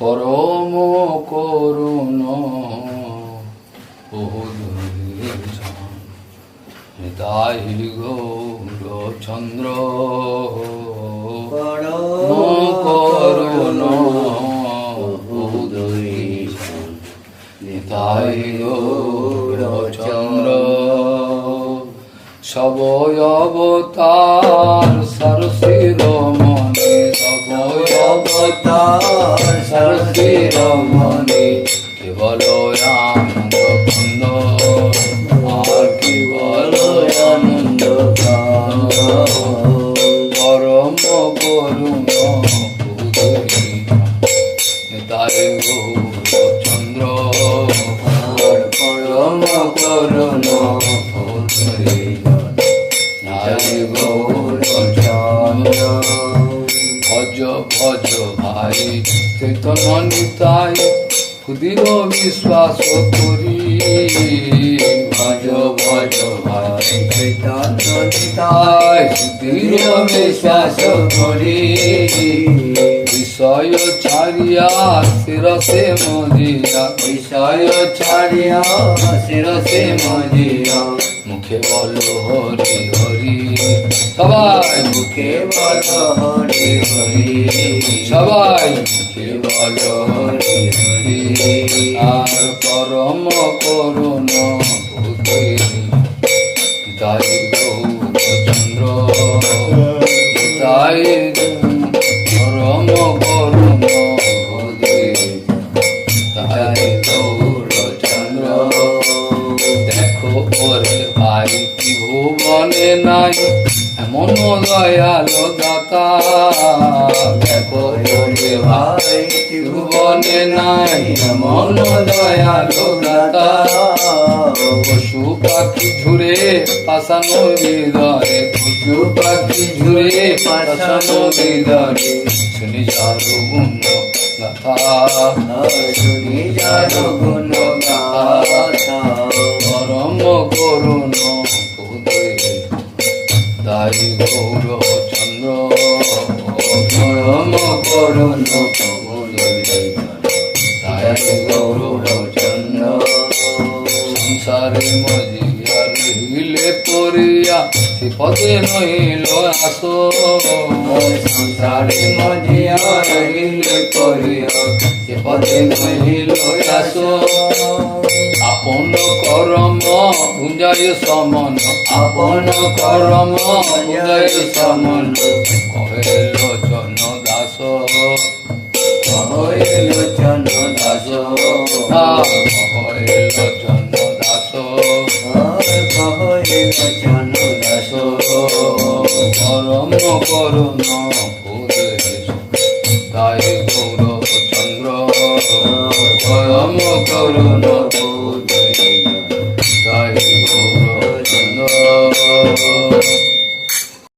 পরম করুণ নিতাই গৌরচন্দ্র পরম করুণ নিতাই গৌরচন্দ্র সবয় অবতার সরসিরমণি সবয় অবতার সরসিরমণি কেবল আনন্দ কান্দ আর কেবল আনন্দ কান্দ পরম করুণ নিতাই গৌরচন্দ্র পরম করুণ ভজ ভজ ভাই চৈতন্য নিতাই ক্ষুদির বিশ্বাস করি ভজ ভজ ভাই চৈতন্য নিতাই ক্ষুদির বিশ্বাস করি বিষয় ছাড়িয়া শিরসে মজিয়া বিষয় ছাড়িয়া শিরসে মজিয়া মুখে বলো হরি হরি সবাই মুখে বলো হরি হরি সবাই মুখে বলো হরি হরি আর পরম করুণ তাই গৌরচন্দ্র তাই পরম করুণ তাই গৌরচন্দ্র দেখো ওরে ভাই ভুবনে নাই এমন দয়ালো দাতা দেখো ওরে ভাই ভুবনে নাই এমন দয়ালো দাতা পশু পাখি ঝুরে পাশানো হৃদয়ে পশু পাখি ঝুরে পাশানো হৃদয়ে শুনি যারো গুণ গাথা শুনি যারো গুণ গাথা পরম করুণ তাই গৌরচন্দ্র পরম করুণ তাই গৌরচন্দ্র সংসারে মজিয়া রহিলে পড়িয়া সে পদে নহিল আসো সংসারে মজিয়া রহিলে পড়িয়া সে পদে নহিল আসো আপন করম গুঞ্জায় সমন আপন করম গুঞ্জায় সমন কহে লোচন দাস কহে লোচন দাস কহে লোচন দাস কহে লোচন দাস পরম করুণ তাই গৌরচন্দ্র পরম করুণ তাই গৌরচন্দ্র